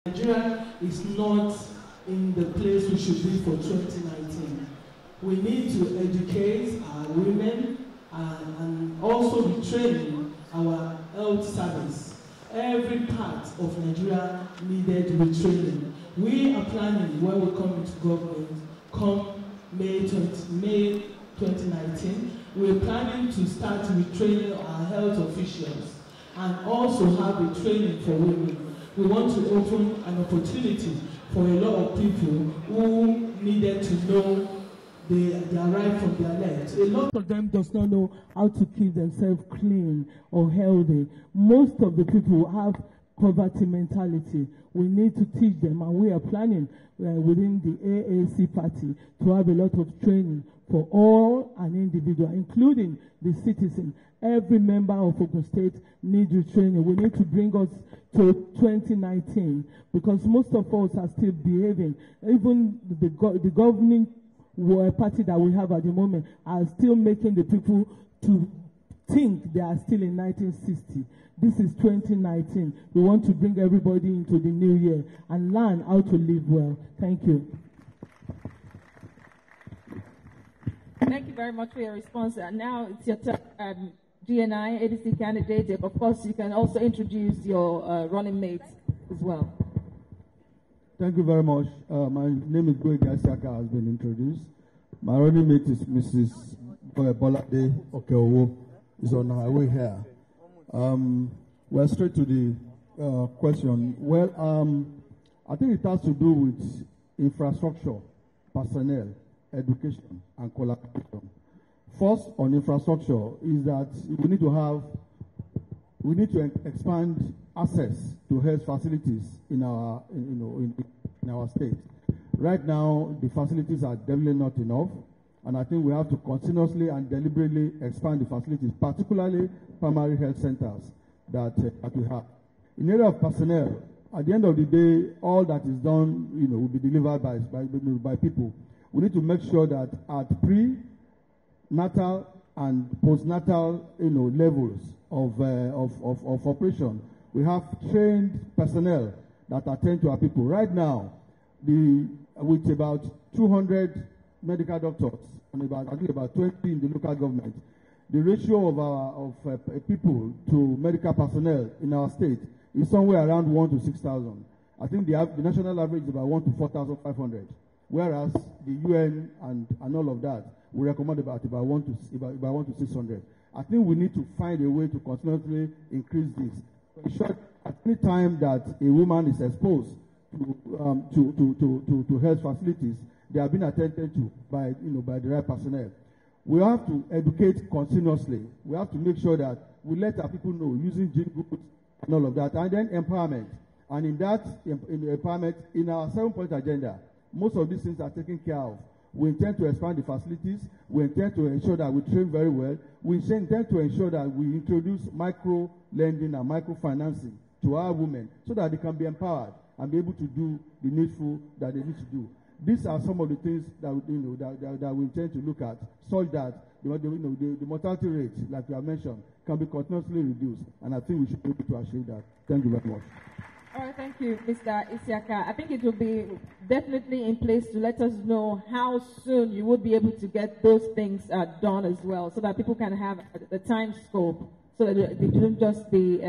Nigeria is not in the place we should be for 2019. We need to educate our women and also retrain our health service. Every part of Nigeria needed retraining. We are planning when we come into government, come May 2019, we're planning to start retraining our health officials and also have a training for women. We want to open an opportunity for a lot of people who needed to know their right from their left. A lot of them does not know how to keep themselves clean or healthy. Most of the people have poverty mentality. We need to teach them, and we are planning within the AAC party to have a lot of training for all an individual, including the citizen. Every member of Ogun State needs training. We need to bring us to 2019 because most of us are still behaving. Even the governing party that we have at the moment are still making the people to think they are still in 1960. This is 2019. We want to bring everybody into the new year and learn how to live well. Thank you. Thank you very much for your response. And now it's your turn, GNI, ADC candidate. Of course, you can also introduce your running mates as well. Thank you very much. My name is Governorship, has been introduced. My running mate is Mrs. Bolade Okeowo, is on her way here. We're straight to the question. Well, I think it has to do with infrastructure, personnel, education, and collaboration. First, on infrastructure, is that we need to expand access to health facilities in our, in our state. Right now, the facilities are definitely not enough, and I think we have to continuously and deliberately expand the facilities, particularly primary health centers that we have. In the area of personnel, at the end of the day, all that is done, will be delivered by people. We need to make sure that at pre-natal and postnatal, levels of operation, we have trained personnel that attend to our people. Right now, with about 200 medical doctors and about 20 in the local government, the ratio of people to medical personnel in our state is somewhere around 1 to 6,000. I think the national average is about 1 to 4,500, whereas the UN and all of that we recommend about 1 to 600. I think we need to find a way to continuously increase this. In short, at any time that a woman is exposed to health facilities, they are being attended to by the right personnel. We have to educate continuously. We have to make sure that we let our people know using jingles and all of that, and then empowerment. And in that empowerment, in our 7-point agenda, most of these things are taken care of. We intend to expand the facilities. We intend to ensure that we train very well. We intend to ensure that we introduce micro lending and microfinancing to our women so that they can be empowered and be able to do the needful that they need to do. These are some of the things that we intend to look at, so that the mortality rate, like we have mentioned, can be continuously reduced. And I think we should be able to achieve that. Thank you very much. All right, thank you, Mr. Isiaka. I think it will be definitely in place to let us know how soon you would be able to get those things done as well, so that people can have the time scope, so that they don't just be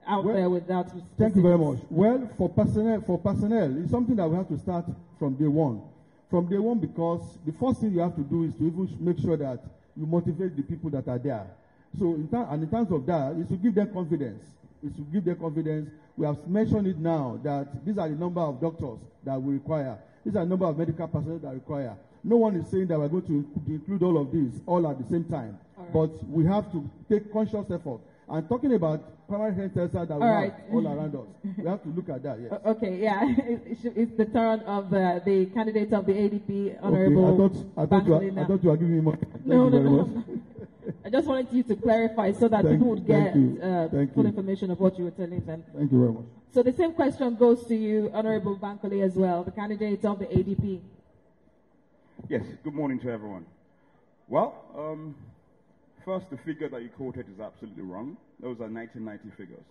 out there without specifics. Thank you very much. Well, for personnel, it's something that we have to start from day one. From day one, because the first thing you have to do is to even make sure that you motivate the people that are there. So, in terms of that, is to give them confidence. We have mentioned it now that these are the number of doctors that we require. These are the number of medical personnel that we require. No one is saying that we're going to include all of these all at the same time. Right. But we have to take conscious effort. And talking about primary health centers that we have all around us, we have to look at that, yes. Okay, yeah. It's the turn of the candidate of the ADP, Honorable. Okay, I thought you were giving me more. No. I just wanted you to clarify so that people would get full information of what you were telling them. Thank you very much. So the same question goes to you, Honorable Bankole, as well, the candidate of the ADP. Yes, good morning to everyone. Well, first, the figure that you quoted is absolutely wrong. Those are 1990 figures.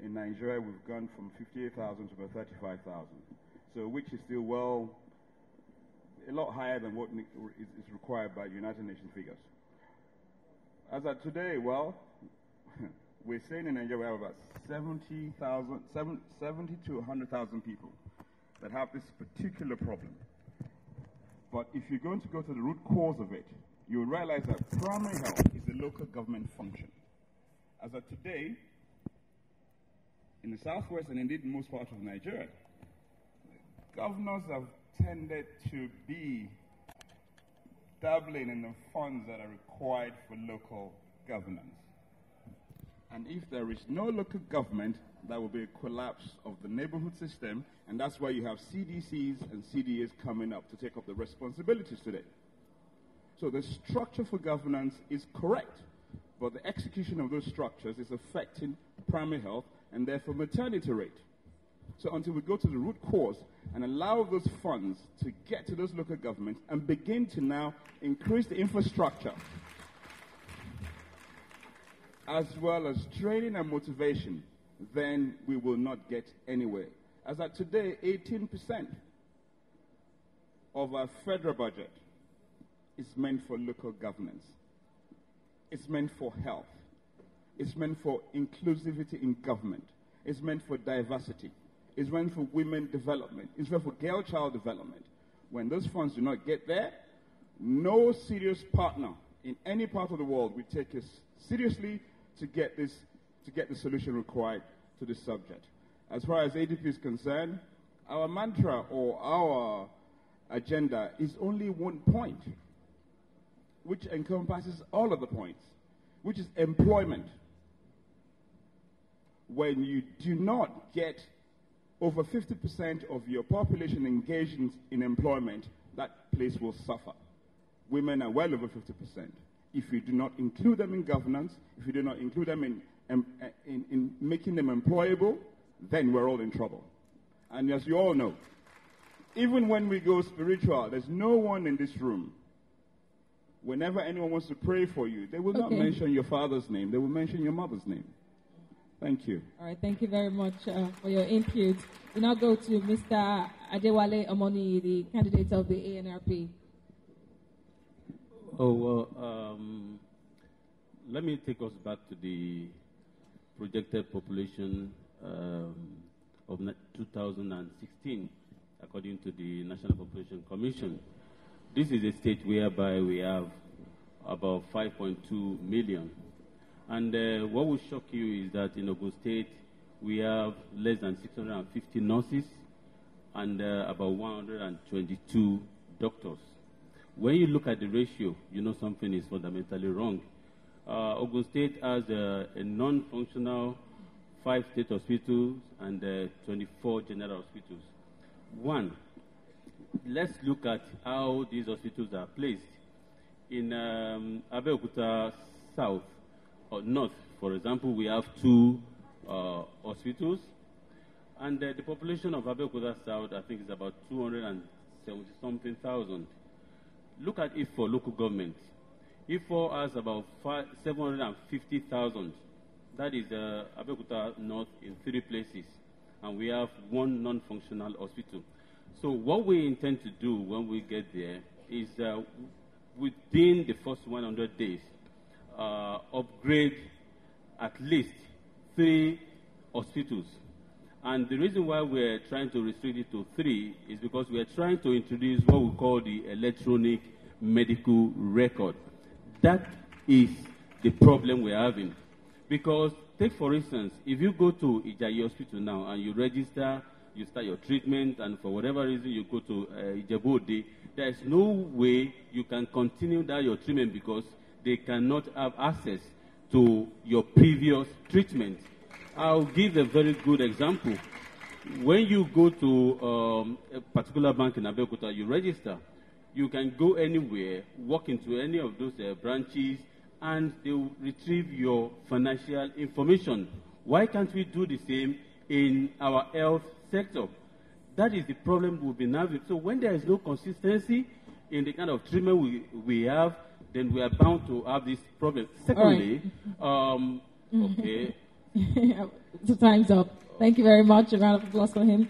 in Nigeria, we've gone from 58,000 to about 35,000. So, which is still a lot higher than what is required by United Nations figures. As of today, we're saying in Nigeria we have about 70 to 100,000 people that have this particular problem. But if you're going to go to the root cause of it, you'll realize that primary health is a local government function. As of today, in the southwest and indeed in most parts of Nigeria, governors have tended to be dabbling in the funds that are required for local governance. And if there is no local government, there will be a collapse of the neighborhood system, and that's why you have CDCs and CDAs coming up to take up the responsibilities today. So the structure for governance is correct, but the execution of those structures is affecting primary health and therefore maternity rate. So until we go to the root cause and allow those funds to get to those local governments and begin to now increase the infrastructure, as well as training and motivation, then we will not get anywhere. As of today, 18% of our federal budget is meant for local governance. It's meant for health. It's meant for inclusivity in government. It's meant for diversity. It's meant for women development. It's meant for girl child development. When those funds do not get there, no serious partner in any part of the world will take us seriously to get the solution required to this subject. As far as ADP is concerned, our mantra or our agenda is only one point, which encompasses all of the points, which is employment. When you do not get over 50% of your population engaged in employment, that place will suffer. Women are well over 50%. If you do not include them in governance, if you do not include them in making them employable, then we're all in trouble. And as you all know, even when we go spiritual, there's no one in this room. Whenever anyone wants to pray for you, they will not mention your father's name. They will mention your mother's name. Thank you. All right, thank you very much for your input. We now go to Mr. Adewale Omoni, the candidate of the ANRP. Let me take us back to the projected population of 2016, according to the National Population Commission. This is a state whereby we have about 5.2 million. And what will shock you is that in Ogun State, we have less than 650 nurses and about 122 doctors. When you look at the ratio, you know something is fundamentally wrong. Ogun State has a non-functional 5 state hospitals and 24 general hospitals. One, let's look at how these hospitals are placed. In Abeokuta South, or North, for example, we have 2 hospitals, and the population of Abeokuta South, I think, is about 270-something thousand. Look at it for local government. Ifo has about 750,000. That is Abeokuta North in 3 places, and we have 1 non-functional hospital. So what we intend to do when we get there is within the first 100 days, upgrade at least 3 hospitals. And the reason why we're trying to restrict it to 3 is because we're trying to introduce what we call the electronic medical record. That is the problem we're having. Because, take for instance, if you go to Ijayi Hospital now and you register, you start your treatment, and for whatever reason you go to Ijebu-Ode, there is no way you can continue that your treatment because they cannot have access to your previous treatment. I'll give a very good example. When you go to a particular bank in Abeokuta, you register. You can go anywhere, walk into any of those branches, and they will retrieve your financial information. Why can't we do the same in our health sector? That is the problem we've been having. So when there is no consistency in the kind of treatment we have, then we are bound to have this problem. Secondly, So time's up. Thank you very much. A round of applause for him.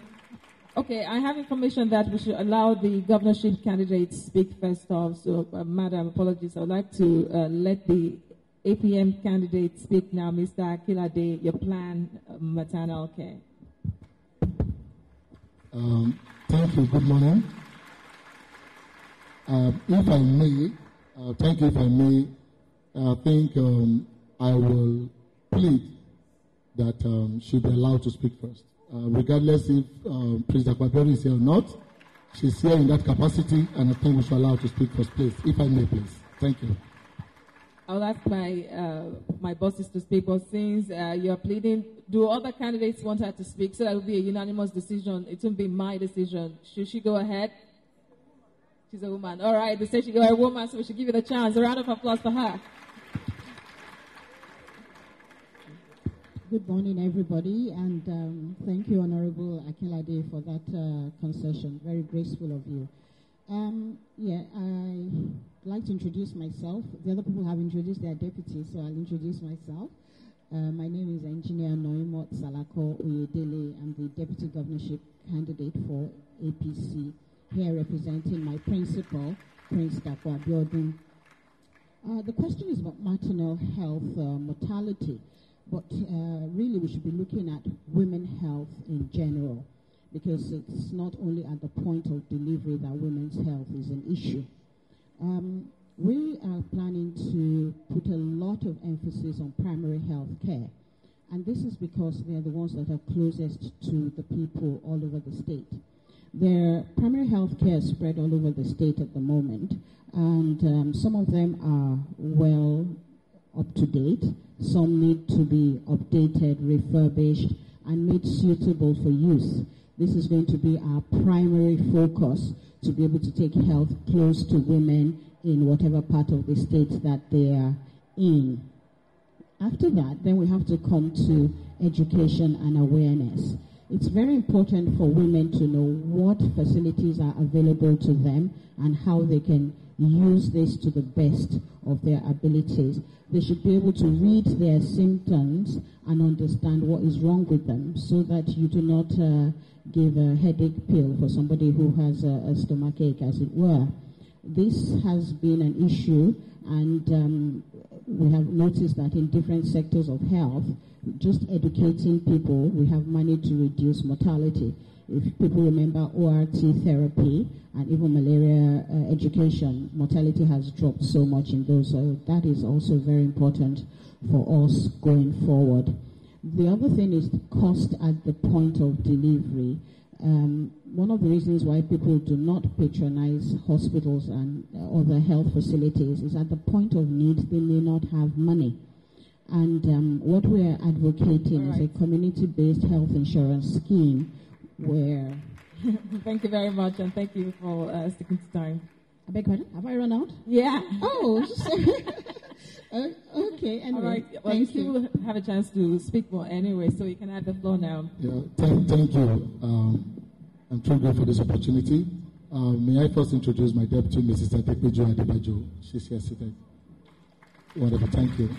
Okay, I have information that we should allow the governorship candidates speak first off. So, Madam, apologies. I would like to let the APM candidate speak now. Mr. Akilade, your plan, maternal care. Thank you. Good morning. If I may, thank you. If I may, I think I will plead that she'll be allowed to speak first. Regardless if President Kwaberi is here or not, she's here in that capacity, and I think we should allow her to speak first, please. If I may, please. Thank you. I'll ask my bosses to speak, but since you're pleading, do other candidates want her to speak? So that will be a unanimous decision. It won't be my decision. Should she go ahead? She's a woman. All right, they say she's a woman, so we should give you the chance. A round of applause for her. Good morning, everybody, and thank you, Honorable Akinlade, for that concession. Very graceful of you. I'd like to introduce myself. The other people have introduced their deputies, so I'll introduce myself. My name is Engineer Noimot Salako Oyedele. I'm the Deputy Governorship candidate for APC, here representing my principal, Prince Dapo Abiodun. The question is about maternal health mortality. But really, we should be looking at women's health in general, because it's not only at the point of delivery that women's health is an issue. We are planning to put a lot of emphasis on primary health care, and this is because they're the ones that are closest to the people all over the state. Their primary health care is spread all over the state at the moment, and some of them are well up to date. Some need to be updated, refurbished, and made suitable for use. This is going to be our primary focus, to be able to take health close to women in whatever part of the state that they are in. After that, then we have to come to education and awareness. It's very important for women to know what facilities are available to them and how they can use this to the best of their abilities. They should be able to read their symptoms and understand what is wrong with them, so that you do not give a headache pill for somebody who has a stomachache, as it were. This has been an issue, and we have noticed that in different sectors of health, just educating people, we have managed to reduce mortality. If people remember ORT therapy and even malaria education, mortality has dropped so much in those. So that is also very important for us going forward. The other thing is the cost at the point of delivery. One of the reasons why people do not patronize hospitals and other health facilities is at the point of need, they may not have money. And what we are advocating is a community-based health insurance scheme where... Thank you very much, and thank you for sticking to time. I beg pardon? Have I run out? Yeah. Oh, okay. Anyway, all right. Well, you still have a chance to speak more anyway, so you can have the floor now. Yeah, thank you. I'm too grateful for this opportunity. May I first introduce my deputy, Mrs. Adepeju Adebajo. She's here seated. Wonderful. Thank you.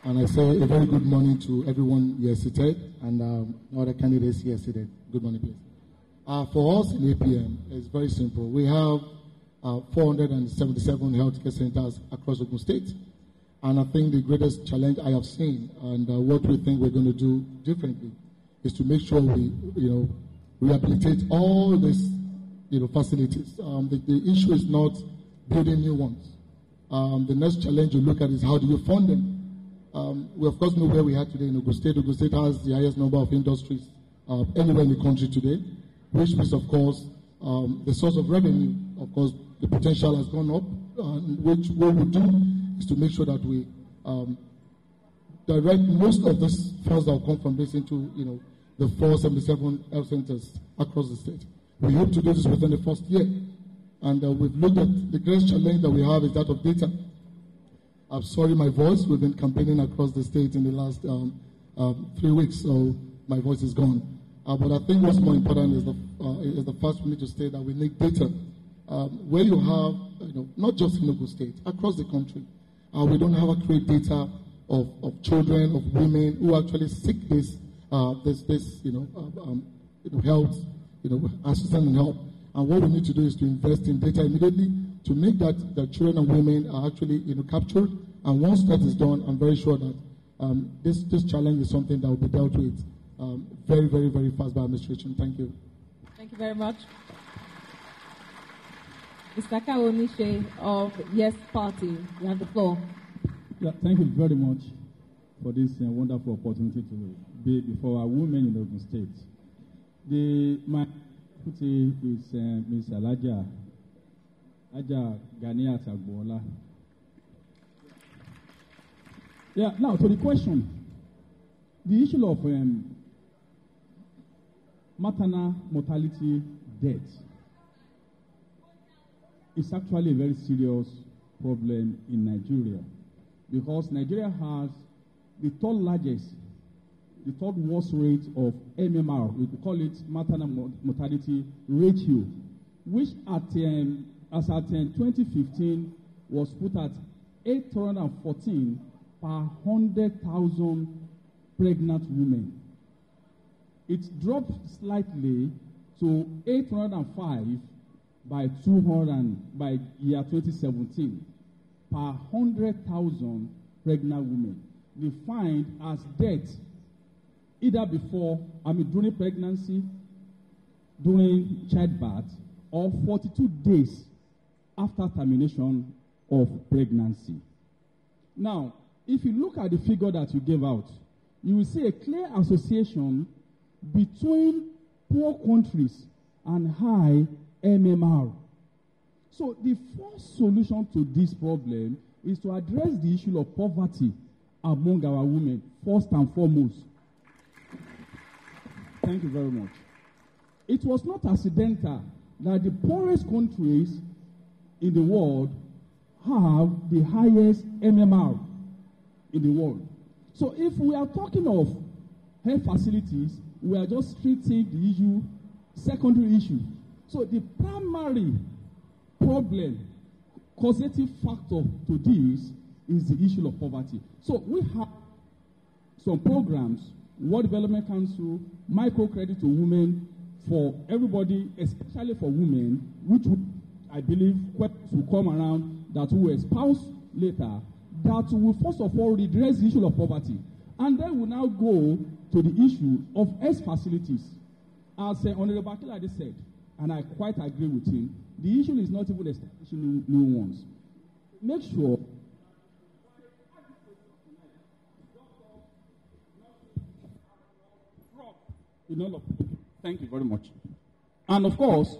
And I say a very good morning to everyone here seated, and other candidates here seated. Good morning, please. For us in APM, it's very simple. We have 477 healthcare centers across Ogun State, and I think the greatest challenge I have seen, and what we think we're going to do differently, is to make sure we, rehabilitate all these, facilities. The issue is not building new ones. The next challenge you look at is how do you fund them? We of course know where we are today in Ogun State. Ogun State has the highest number of industries anywhere in the country today, which means, of course, the source of revenue, of course, the potential has gone up, which what we do is to make sure that we direct most of this funds that will come from this into, the 477 health centers across the state. We hope to do this within the first year, and we've looked at the greatest challenge that we have is that of data. I'm sorry, my voice. We've been campaigning across the state in the last 3 weeks, so my voice is gone. But I think what's more important is the first we need to state that we need data. Where you have, not just in Ogun State, across the country, we don't have accurate data of children, of women who actually seek this health, assistance and help. And what we need to do is to invest in data immediately to make that the children and women are actually captured. And once that is done, I'm very sure that this challenge is something that will be dealt with very, very, very fast by administration. Thank you. Thank you very much. Mr. Kaonishe of Yes Party, you have the floor. Yeah, thank you very much for this wonderful opportunity to be before our women in Ogun State. My deputy is Ms. Aja Ganiat Agbola. Yeah, now to the question. The issue of maternal mortality death is actually a very serious problem in Nigeria, because Nigeria has the third worst rate of MMR, we call it maternal mortality ratio, which as at 2015 was put at 814 per 100,000 pregnant women. It dropped slightly to 805 by year 2017 per 100,000 pregnant women, defined as death either during pregnancy, during childbirth, or 42 days after termination of pregnancy. Now, if you look at the figure that you gave out, you will see a clear association between poor countries and high MMR. So the first solution to this problem is to address the issue of poverty among our women, first and foremost. Thank you very much. It was not accidental that the poorest countries in the world have the highest MMR in the world. So if we are talking of health facilities, we are just treating the issue, secondary issue. So the primary problem, causative factor to this is the issue of poverty. So we have some programs, World Development Council, microcredit to women for everybody, especially for women, which I believe will come around that we will espouse later, that will first of all redress the issue of poverty. And then we'll now go to the issue of health facilities. As Honorable Bakilade said, and I quite agree with him, the issue is not even establishing new ones. Make sure thank you very much. And of course,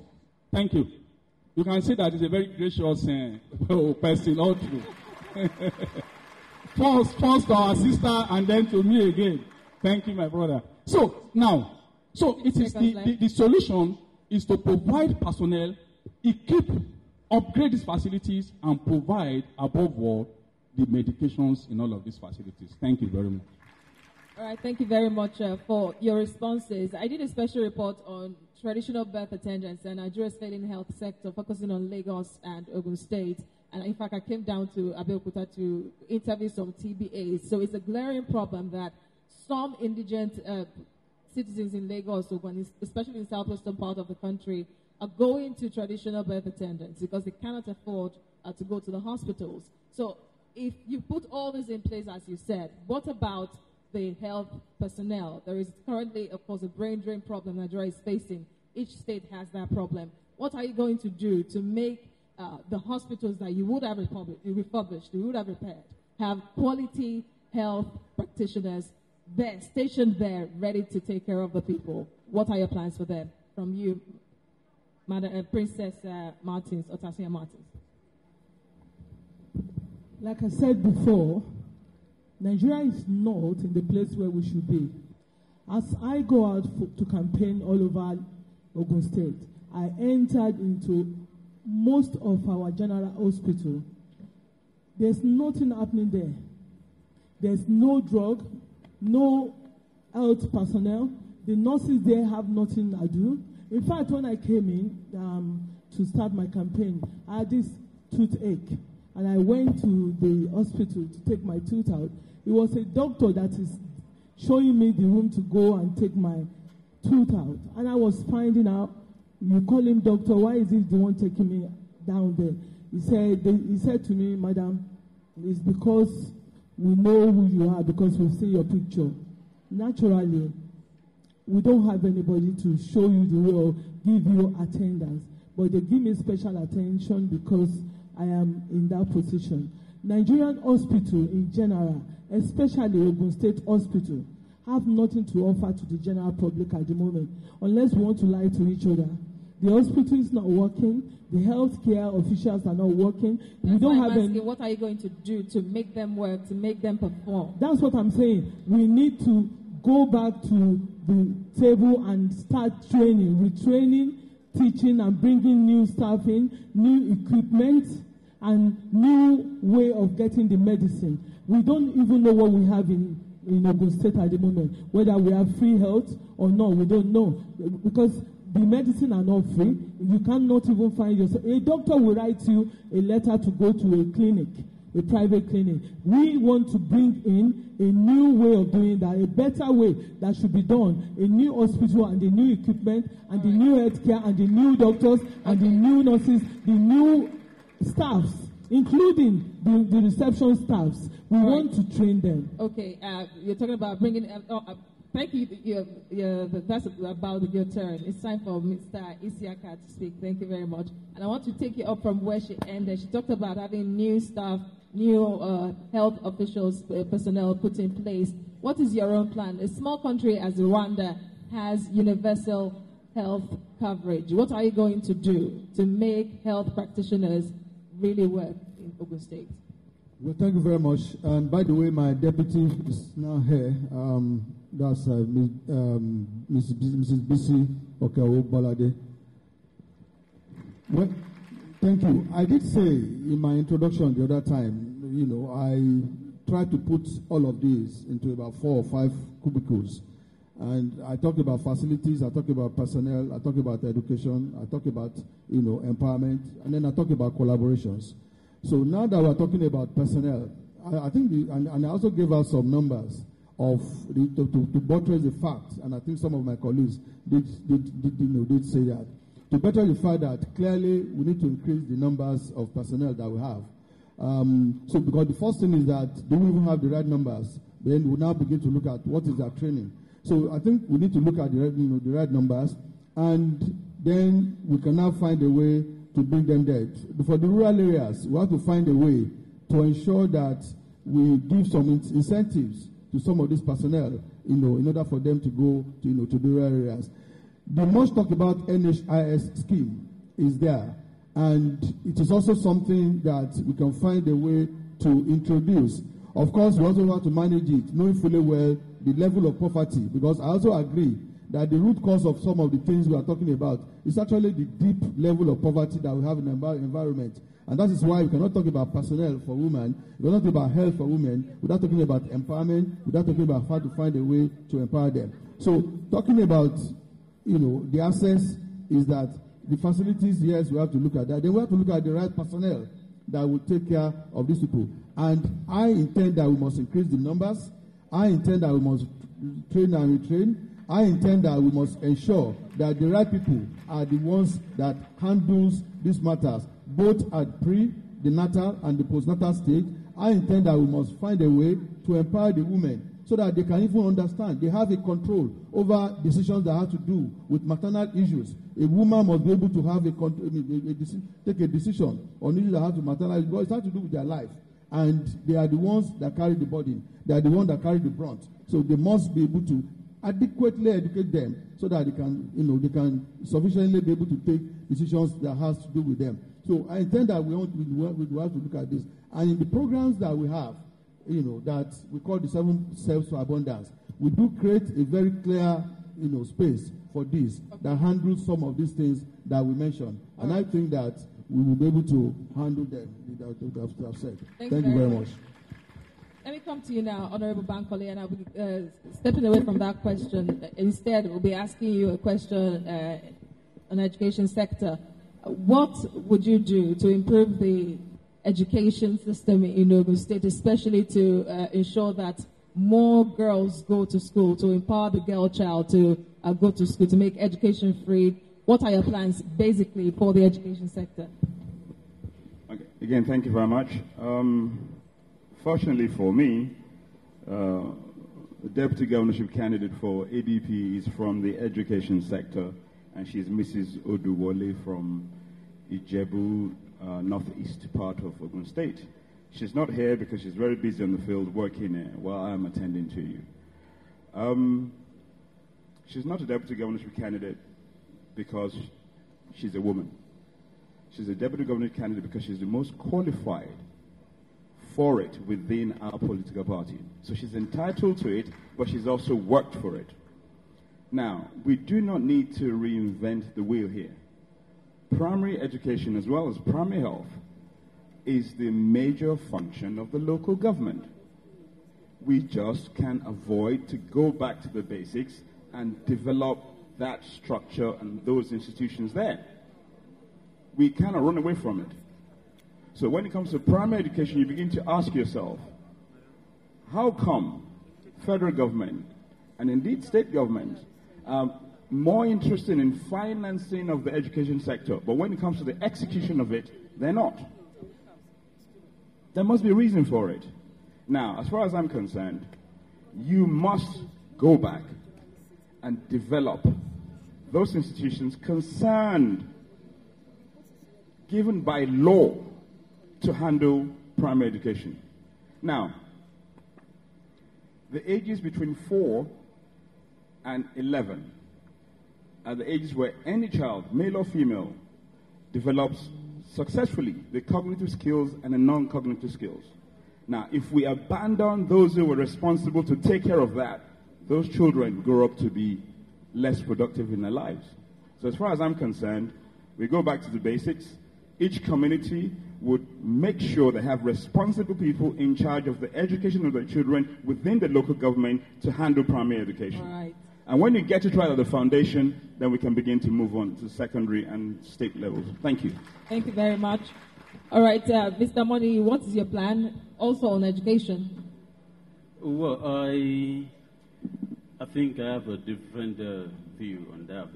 thank you. You can see that he's a very gracious person, all through. First to our sister and then to me again. Thank you, my brother. So now, it is the solution is to provide personnel, upgrade these facilities, and provide, above all, the medications in all of these facilities. Thank you very much. All right, thank you very much for your responses. I did a special report on traditional birth attendants and Nigeria's failing health sector, focusing on Lagos and Ogun State. And in fact, I came down to Abeokuta to interview some TBAs. So it's a glaring problem that some indigent citizens in Lagos, Ogun, especially in the southwestern part of the country, are going to traditional birth attendants because they cannot afford to go to the hospitals. So if you put all this in place, as you said, what about the health personnel? There is currently, of course, a brain drain problem Nigeria is facing. Each state has that problem. What are you going to do to make the hospitals that you would have refurbished, you would have repaired, have quality health practitioners there, stationed there, ready to take care of the people? What are your plans for them? From you, Madam Princess Martins, Otasia Martins. Like I said before, Nigeria is not in the place where we should be. As I go out to campaign all over Ogun State, I entered into most of our general hospital. There's nothing happening there. There's no drug, no health personnel. The nurses there have nothing to do. In fact, when I came in to start my campaign, I had this toothache. and I went to the hospital to take my tooth out. It was a doctor that is showing me the room to go and take my tooth out. And I was finding out, you call him doctor, why is he the one taking me down there? He said to me, madam, it's because we know who you are, because we've seen your picture. Naturally, we don't have anybody to show you the way or give you attendance, but they give me special attention because I am in that position. Nigerian hospital in general, especially Ogun State Hospital, have nothing to offer to the general public at the moment, unless we want to lie to each other. The hospital is not working. The healthcare officials are not working. We don't have any. What are you going to do to make them work, to make them perform? That's what I'm saying. We need to go back to the table and start training, retraining, teaching, and bringing new staff in, new equipment, and new way of getting the medicine. We don't even know what we have in Ogun State at the moment. Whether we have free health or not, we don't know. Because the medicine are not free. You cannot even find yourself. A doctor will write you a letter to go to a clinic, a private clinic. We want to bring in a new way of doing that, a better way that should be done. A new hospital and the new equipment and the new healthcare and the new doctors and the new nurses, the new staffs, including the reception staffs. We want to train them. Okay, you're talking about bringing. Thank you. That's about your turn. It's time for Mr. Isiaka to speak. Thank you very much. And I want to take you up from where she ended. She talked about having new staff, new health officials, personnel put in place. What is your own plan? A small country as Rwanda has universal health coverage. What are you going to do to make health practitioners really work in Ogun State? Well, thank you very much. And by the way, my deputy is now here. That's Mrs. Bisi Okewo-Bolade. Well, thank you. I did say in my introduction the other time, I tried to put all of these into about 4 or 5 cubicles. And I talked about facilities, I talked about personnel, I talked about education, I talked about, empowerment, and then I talked about collaborations. So now that we're talking about personnel, I think, and I also gave out some numbers to buttress the fact, and I think some of my colleagues did say that, to better the fact that clearly we need to increase the numbers of personnel that we have. So because the first thing is that, do we even have the right numbers? Then we now begin to look at what is our training. So I think we need to look at the right numbers, and then we can now find a way to bring them there. For the rural areas, we have to find a way to ensure that we give some incentives to some of this personnel, in order for them to go to the rural areas. The much talked about NHIS scheme is there, and it is also something that we can find a way to introduce. Of course, we also have to manage it, knowing fully well the level of poverty, because I also agree that the root cause of some of the things we are talking about is actually the deep level of poverty that we have in the environment. And that is why we cannot talk about personnel for women, we cannot talk about health for women, without talking about empowerment, without talking about how to find a way to empower them. So talking about, the access is that the facilities, yes, we have to look at that. Then we have to look at the right personnel that will take care of these people. And I intend that we must increase the numbers. I intend that we must train and retrain. I intend that we must ensure that the right people are the ones that handles these matters, both at the natal and the postnatal stage. I intend that we must find a way to empower the women so that they can even understand. They have a control over decisions that have to do with maternal issues. A woman must be able to have take a decision on issues that have to maternal, because it has to do with their life. And they are the ones that carry the burden. They are the ones that carry the brunt. So they must be able to adequately educate them so that they can sufficiently be able to take decisions that has to do with them. So I intend that we have to look at this. And in the programs that we have, that we call the 7 steps to abundance, we do create a very clear, space for this that handles some of these things that we mentioned. And I think that we will be able to handle them, without have said. Thank you very much. Let me come to you now, Honorable Bankole, and I'll be stepping away from that question. Instead, we'll be asking you a question on the education sector. What would you do to improve the education system in Ogun State, especially to ensure that more girls go to school, to empower the girl child to go to school, to make education free? What are your plans basically for the education sector? Okay. Again, thank you very much. Fortunately for me, the deputy governorship candidate for ADP is from the education sector, and she's Mrs. Oduwole from Ijebu, northeast part of Ogun State. She's not here because she's very busy on the field working while I'm attending to you. She's not a deputy governorship candidate because she's a woman. She's a deputy governorship candidate because she's the most qualified for it within our political party. So she's entitled to it, but she's also worked for it. Now, we do not need to reinvent the wheel here. Primary education, as well as primary health, is the major function of the local government. We just can't avoid to go back to the basics and develop that structure and those institutions there. We cannot run away from it. So when it comes to primary education, you begin to ask yourself, how come federal government and indeed state government are more interested in financing of the education sector, but when it comes to the execution of it, they're not? There must be a reason for it. Now, as far as I'm concerned, you must go back and develop those institutions concerned, given by law, to handle primary education. Now, the ages between 4 and 11 are the ages where any child, male or female, develops successfully the cognitive skills and the non-cognitive skills. Now, if we abandon those who were responsible to take care of that, those children grow up to be less productive in their lives. So as far as I'm concerned, we go back to the basics. Each community would make sure they have responsible people in charge of the education of their children within the local government to handle primary education. Right. And when you get it right at the foundation, then we can begin to move on to secondary and state levels. Thank you. Thank you very much. All right, Mr. Money, what is your plan also on education? Well, I think I have a different view on that.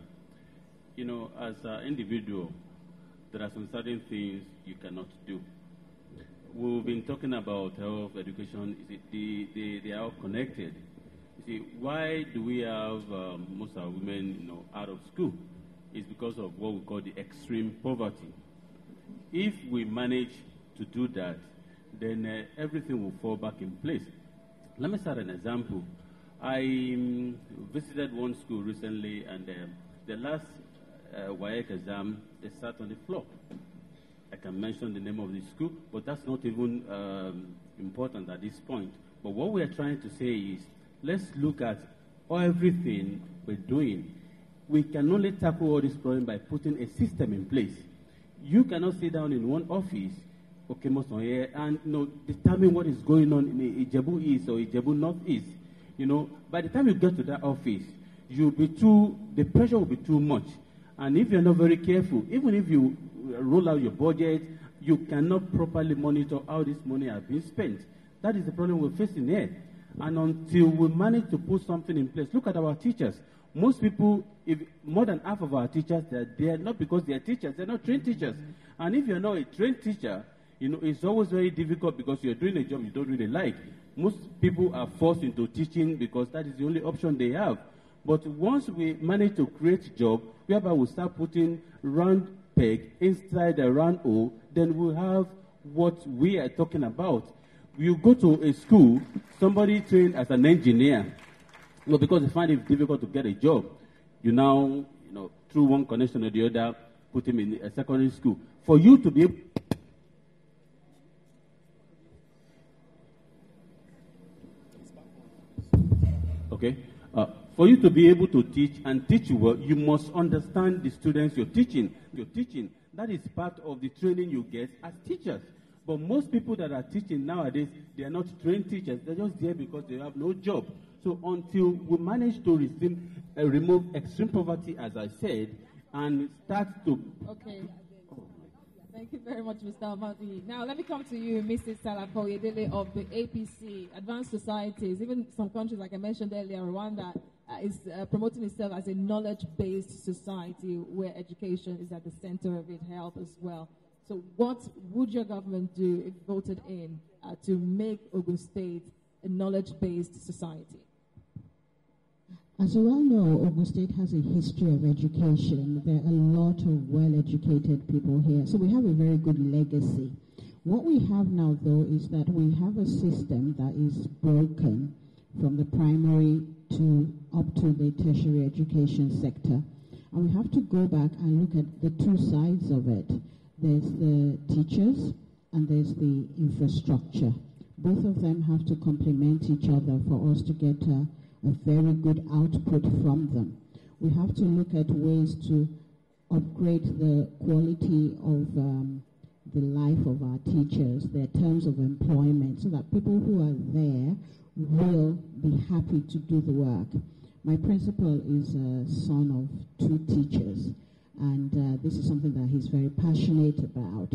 You know, as an individual, there are some certain things you cannot do. We've been talking about health, education. They are all connected. You see, why do we have most of our women, out of school? It's because of what we call the extreme poverty. If we manage to do that, then everything will fall back in place. Let me start an example. I visited one school recently, and the last WAEC exam, they sat on the floor. I can mention the name of the school, but that's not even important at this point. But what we are trying to say is, let's look at everything we're doing. We can only tackle all this problem by putting a system in place. You cannot sit down in one office, okay, most on here, and determine what is going on in Ijebu East or Ijebu Northeast. By the time you get to that office, the pressure will be too much. And if you're not very careful, even if you roll out your budget, you cannot properly monitor how this money has been spent. That is the problem we're facing here. And until we manage to put something in place, look at our teachers. Most people, more than half of our teachers, they're there not because they're teachers, they're not trained teachers. And if you're not a trained teacher, it's always very difficult because you're doing a job you don't really like. Most people are forced into teaching because that is the only option they have. But once we manage to create a job, whereby we start putting round peg inside a round hole, then we'll have what we are talking about. You go to a school, somebody trained as an engineer, because they find it difficult to get a job. You now, through one connection or the other, put him in a secondary school. For you to be able... Okay. For you to be able to teach and teach well, you must understand the students you're teaching. That is part of the training you get as teachers. But most people that are teaching nowadays, they are not trained teachers. They're just there because they have no job. So until we manage to remove extreme poverty, as I said, and start to... Okay. Thank you very much, Mr. Amadi. Now, let me come to you, Mrs. Salako Yedele of the APC, Advanced Societies. Even some countries, like I mentioned earlier, Rwanda is promoting itself as a knowledge-based society where education is at the center of it, health as well. So what would your government do if voted in to make Ogun State a knowledge-based society? As you all know, Ogun State has a history of education. There are a lot of well-educated people here, so we have a very good legacy. What we have now, though, is that we have a system that is broken from the primary to up to the tertiary education sector. And we have to go back and look at the two sides of it. There's the teachers and there's the infrastructure. Both of them have to complement each other for us to get a very good output from them. We have to look at ways to upgrade the quality of the life of our teachers, their terms of employment, so that people who are there will be happy to do the work. My principal is a son of two teachers, and this is something that he's very passionate about.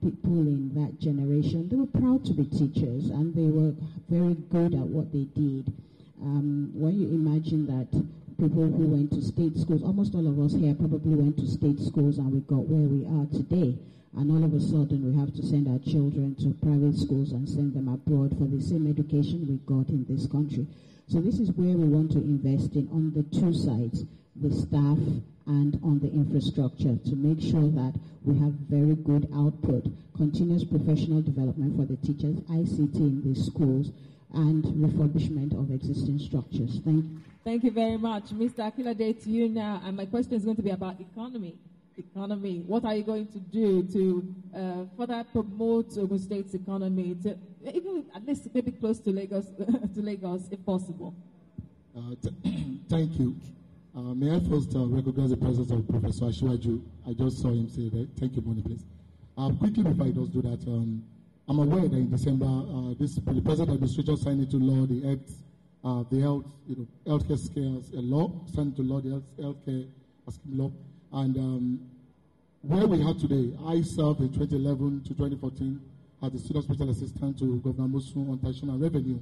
People in that generation, they were proud to be teachers, and they were very good at what they did. When you imagine that people who went to state schools, almost all of us here probably went to state schools and we got where we are today, and all of a sudden we have to send our children to private schools and send them abroad for the same education we got in this country. So this is where we want to invest in, on the two sides, the staff and on the infrastructure, to make sure that we have very good output, continuous professional development for the teachers, ICT in the schools, and refurbishment of existing structures. Thank you. Thank you very much. Mr. Akilade, to you now, and my question is going to be about economy. Economy. What are you going to do to further promote Ogun State's economy, to even at least maybe close to Lagos, to Lagos, if possible? Thank you. May I first recognize the presence of Professor Ashiwaju. I just saw him say that. Thank you, Bonnie, please. Quickly, before I just do that, I'm aware that in December, the present administration signed into law the healthcare scales law, signed into law the healthcare scheme law, and where we are today, I served in 2011 to 2014 as the student special assistant to Governor Musu on taxation and revenue.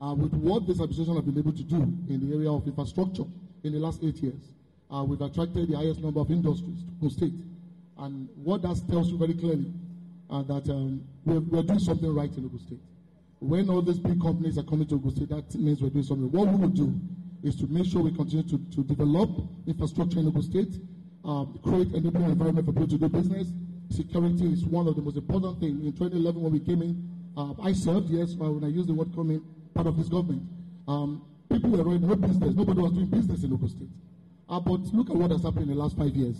With what this administration has been able to do in the area of infrastructure in the last 8 years, we've attracted the highest number of industries to state, and what that tells you very clearly that we're doing something right in Ogun State. When all these big companies are coming to Ogun State, that means we're doing something. What we will do is to make sure we continue to develop infrastructure in Ogun State, create an enabling environment for people to do business. Security is one of the most important things. In 2011, when we came in, I served, yes, when I use the word come in, part of this government. People were running no business. Nobody was doing business in Ogun State. But look at what has happened in the last 5 years.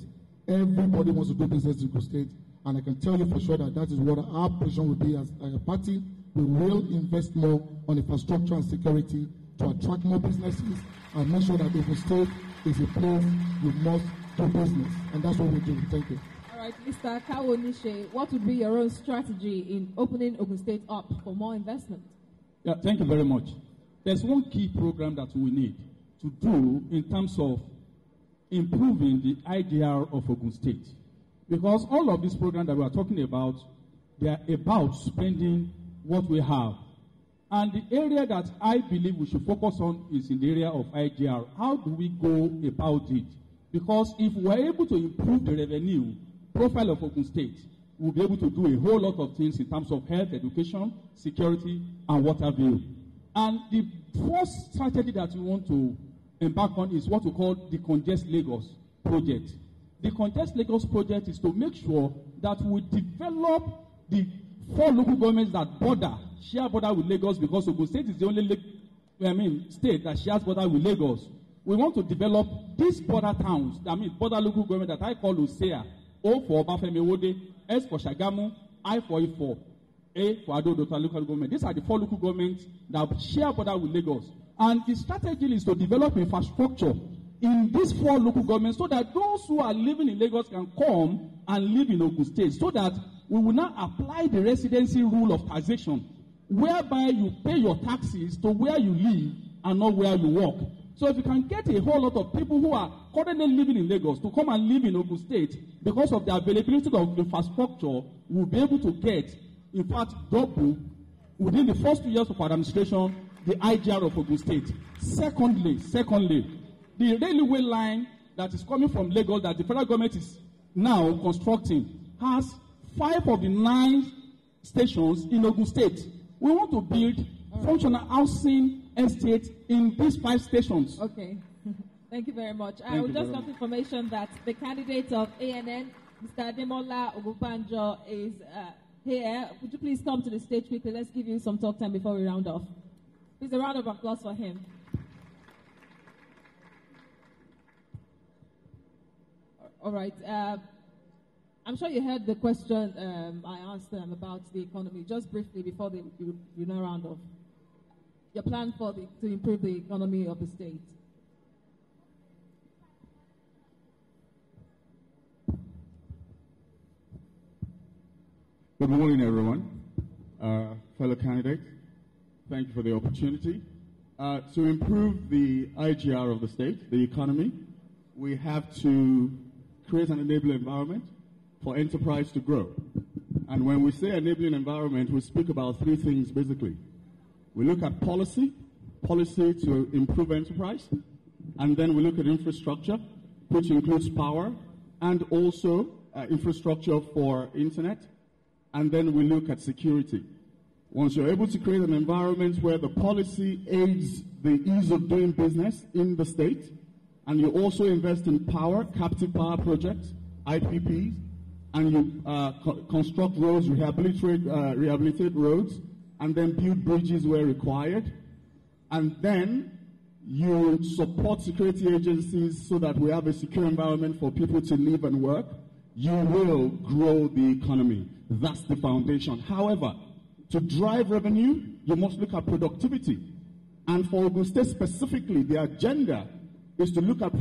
Everybody wants to do business in Ogun State. And I can tell you for sure that is what our position will be as a party. We will invest more on infrastructure and security to attract more businesses and make sure that Ogun State is a place you must do business. And that's what we do. Thank you. All right, Mr. Kawo Nishe, what would be your own strategy in opening Ogun State up for more investment? Yeah, thank you very much. There's one key program that we need to do in terms of improving the IDR of Ogun State. Because all of these programs that we are talking about, they are about spending what we have. And the area that I believe we should focus on is in the area of IGR. How do we go about it? Because if we're able to improve the revenue profile of Ogun State, we'll be able to do a whole lot of things in terms of health, education, security, and what have you. And the first strategy that we want to embark on is what we call the Congest Lagos project. The Congest Lagos project is to make sure that we develop the 4 local governments that share border with Lagos, because Ogun State is the only state that shares border with Lagos. We want to develop these border towns, border local government that I call Usea. O for Obafemi Wode, S for Shagamu, I for Ifo, A for Adodota local government. These are the 4 local governments that share border with Lagos. And the strategy is to develop infrastructure in these 4 local governments so that those who are living in Lagos can come and live in Ogun State, so that we will now apply the residency rule of taxation, whereby you pay your taxes to where you live and not where you work. So if you can get a whole lot of people who are currently living in Lagos to come and live in Ogun State because of the availability of infrastructure, we'll be able to get, in fact, double within the first 2 years of our administration, the IGR of Ogun State. Secondly, the railway line that is coming from Lagos that the federal government is now constructing has 5 of the 9 stations in Ogun State. We want to build functional housing estates in these 5 stations. Okay. Thank you very much. I will just got information that the candidate of ANN, Mr. Ademola Ogunbanjo, is here. Would you please come to the stage quickly? Let's give you some talk time before we round off. Please, a round of applause for him. All right. I'm sure you heard the question I asked them about the economy, just briefly before you now round off. Your plan to improve the economy of the state. Good morning, everyone. Fellow candidates, thank you for the opportunity. To improve the IGR of the state, the economy, we have to create an enabling environment for enterprise to grow. And when we say enabling environment, we speak about 3 things basically. We look at policy to improve enterprise, and then we look at infrastructure, which includes power, and also infrastructure for internet, and then we look at security. Once you're able to create an environment where the policy aids the ease of doing business in the state, and you also invest in power, captive power projects, IPPs, and you construct roads, rehabilitate roads, and then build bridges where required, and then you support security agencies so that we have a secure environment for people to live and work, you will grow the economy. That's the foundation. However, to drive revenue, you must look at productivity. And for Ogun State specifically, the agenda is to look at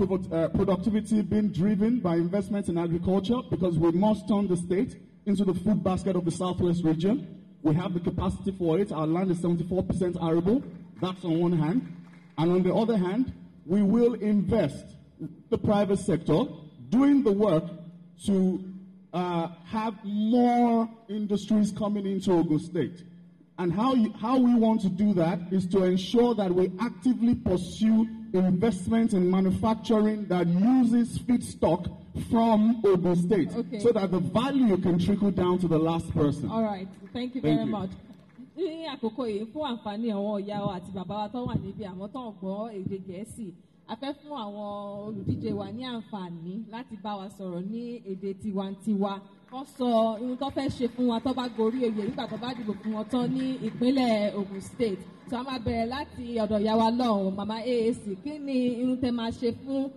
productivity being driven by investments in agriculture, because we must turn the state into the food basket of the Southwest region. We have the capacity for it. Our land is 74% arable. That's on one hand. And on the other hand, we will invest the private sector doing the work to have more industries coming into Ogun State. And how we want to do that is to ensure that we actively pursue investment in manufacturing that uses feedstock from Ogun State, so that the value can trickle down to the last person. All right. Thank you very much. Ní àkókò yìí fún àǹfààní àwọn ìyá wa àti bàbá wa tó wà níbi àwọn tó ń gbọ́ èdè Gẹ̀ẹ́sì, a fẹ́ fún àwọn olùdíje wa ní àǹfààní láti bá wa sọ̀rọ̀ ní èdè tiwantiwa. Wọ́n sọ ohun tó fẹ́ ṣe fún wa tó bá gorí oyè nígbà tó bá dìbò fún wọn tán ní ìpínlẹ̀ Ogun State. So a máa bẹ̀rẹ̀ láti ọ̀dọ̀ ìyá wa lọ́hùn, Mama AAC. Kí ni irun tẹ́ máa ṣe fún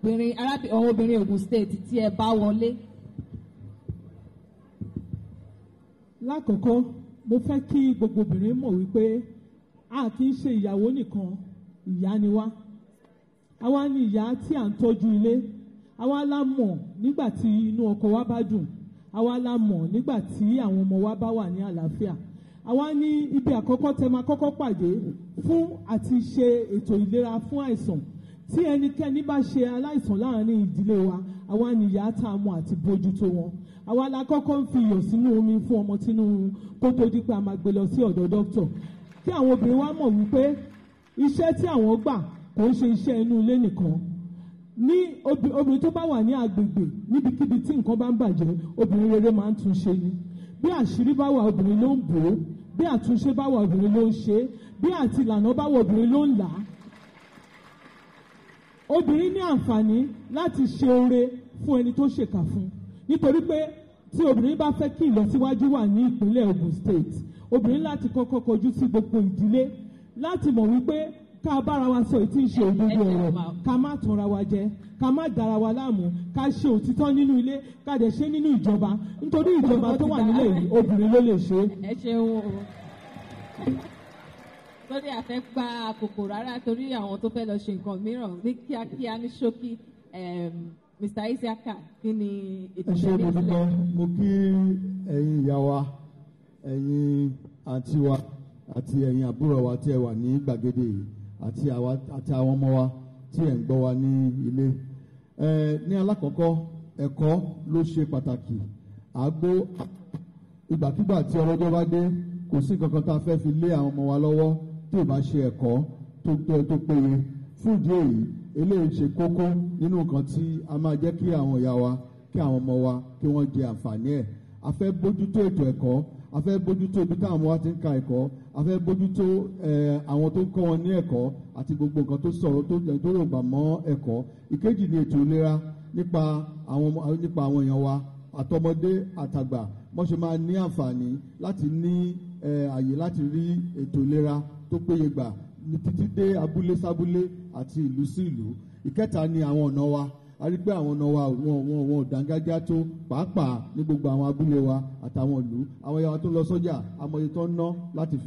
obìnrin Ogun State tí ẹ bá wọlé? Lákọ̀ọ́kọ́, mo fẹ́ kí gbogbo obìnrin mọ̀ wípé a kì í ṣe ìyàwó nìkan, ìyá ni wá. Àwa ni ìyá tí à ń tọ́jú ilé. Àwa la mọ̀ nígbà tí inú ọkọ wa bá dùn. Àwa la mọ̀ nígbà tí àwọn ọmọ wa bá wà ní àlàáfíà. Àwa ní ibi àkọ́kọ́ tẹ́ máa kọ́kọ́ pàdé fún àti ṣe ètò ìlera fún àìsàn. Tí ẹnikẹ́ni bá ṣe aláìsàn láàárín ìdílé wa, àwa ni ìyá tá a mọ̀ àti bójútó wọn. Àwa la kọ́kọ́ ń fi iyọ̀ sínú omi fún ọmọ tínú kó tó di pé a máa gbé lọ sí ọ̀dọ̀ dókítà. Kí àwọn obìnrin wa mọ̀ wípé iṣẹ́ tí àwọn gbà kò ń ṣe iṣẹ́ inú ilé nìkan. Ní obìnrin tó bá wà ní agbègbè níbikíbi tí nǹkan bá ń bàjẹ́, obìnrin rere máa ń tún ṣe ni. Bí àṣírí bá wà, obìnrin ló ń bò ó. Bí àtúnṣe bá wà, obìnrin ló ń ṣe é. Bí àtìlànà bá wà, obìnrin ló ń là á. Obìnrin ní àǹfààní láti ṣe oore fún ẹni tó ṣèkà fún. Nítorí pé tí obìnrin bá fẹ́ kí ìlọsíwájú wà ní ìpínlẹ̀ Ogun State, obìnrin láti kọ́kọ́ kọjú sí gbogbo ìdílé láti mọ̀ wípé ká bára wa sọ ìtí ń ṣe òdodo ọ̀rọ̀, ká má tanra wa jẹ, ká má dára wa láàmú, ká ṣe òtítọ́ nínú ilé, ká dẹ̀ ṣe nínú ìjọba. Nítorí ìjọba tó wà nílẹ̀ yìí, obìnrin ló lè ṣe. Ẹ ṣeun o. Lórí àfẹ́ gba àkókò rárá torí àwọn tó fẹ́ lọ ṣe nǹkan mìíràn ní kíákíá ní ṣókí. Mr. Isiaka, kí ni ètò ìṣẹ́lẹ̀ ìpínlẹ̀? Mo kí ẹ̀yin ìyá wa, ẹ̀yin àǹtí wa àti ẹ̀yin àbúrò wa tí ẹ wà ní gbàgede yìí. àti àwọn ọmọ wa tí ẹ̀ ń gbọ́ wa ní ilé. Ní alákọ̀ọ́kọ́, ẹ̀kọ́ ló ṣe pàtàkì. Àgbo ìgbàkígbà tí ọlọ́jọ́ bá dé, kò sí nǹkan kan tá a fẹ́ fi lé àwọn ọmọ wa lọ́wọ́ tí ò bá ṣe ẹ̀kọ́ tó péye. Fún ìdí èyí, eléyìí ṣe kókó nínú nǹkan tí a máa jẹ́ kí àwọn ìyá wa, kí àwọn ọmọ wa kí wọ́n jẹ àǹfààní ẹ̀. A fẹ́ bójútó ètò ẹ̀kọ́, a fẹ́ bójútó ibi táwọn ọmọ wa ti ń ka ẹ̀kọ́, a fẹ́ bójútó àwọn tó ń kọ́ wọn ní ẹ̀kọ́ àti gbogbo nǹkan tó sọ̀rọ̀ tó rògbà mọ́ ẹ̀kọ́. Ìkejì ni ètò ìlera nípa àwọn èèyàn wa àtọmọdé àtàgbà, wọ́n ṣe máa ní àǹfààní láti ní àyè láti rí ètò ìlera tó péye gbà ní títí dé abúlé sábúlé àti ìlú sí ìlú. Ìkẹta ni àwọn ọ̀nà wa. A rí pé àwọn ọ̀nà wa wọn ò dángájá tó, pàápàá ní gbogbo àwọn abúlé wa àtàwọn ìlú. Àwọn ìyá wa tó lọ sọ́jà, amòye tó ń ná láti